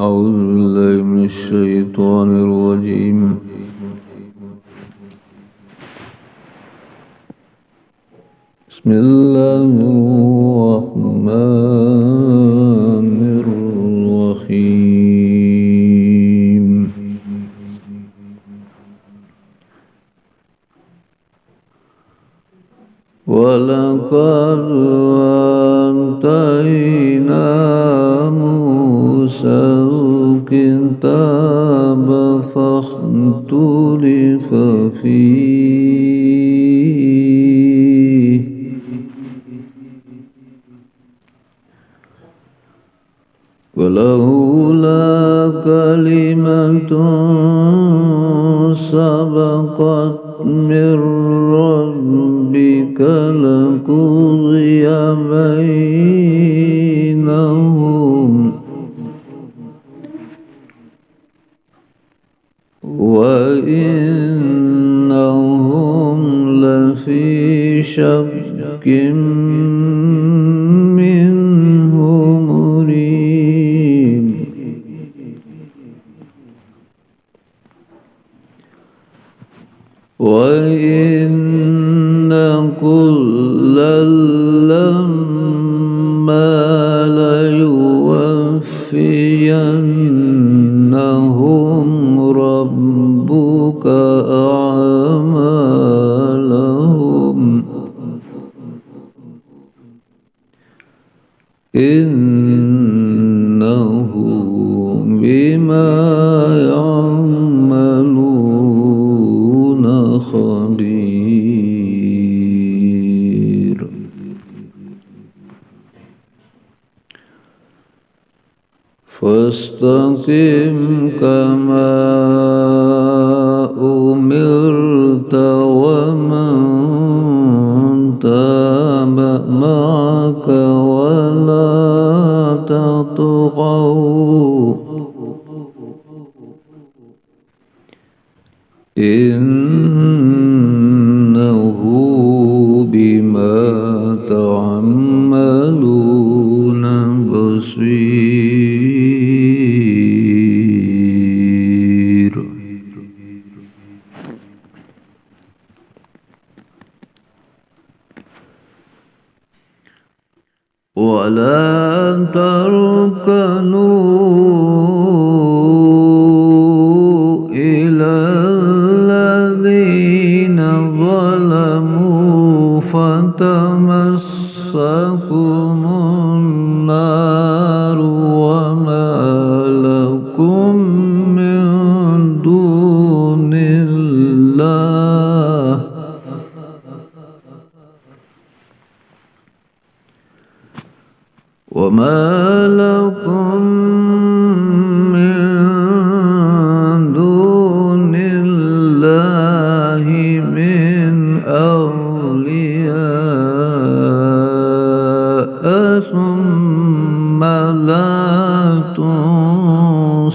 أعوذ بالله من الشيطان الرجيم. بسم الله الرحمن الرحيم. ولقد آتينا موسى الكتاب فاختلف فيه ولولا كلمة سبقت من ربك لقضي بينهم وإنهم لفي شك منه مريب. وإن كلا لما ليوفينهم ربك أعمالهم إنه بما يعملون خبير. فاستقم كما أمرت ومن تاب معك ولا تطغوا إنه بما تعملون بصير. ولا تركنوا إلى الذين ظلموا فتمسكم النار وما لكم من دون الله من أولياء ثم لا تنصرون.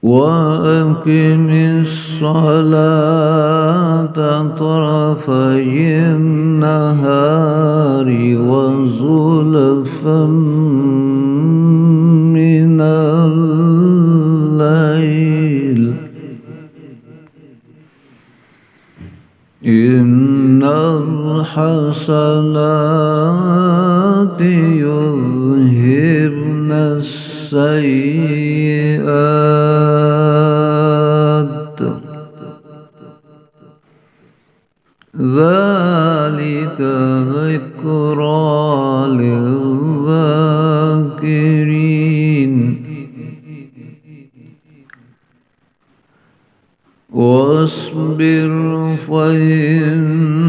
وأقم الصلاة طرفي النهار وزلفا من الليل إن الحسنات يذهبن السيئات ذلك ذكرى للذاكرين. واصبر فإن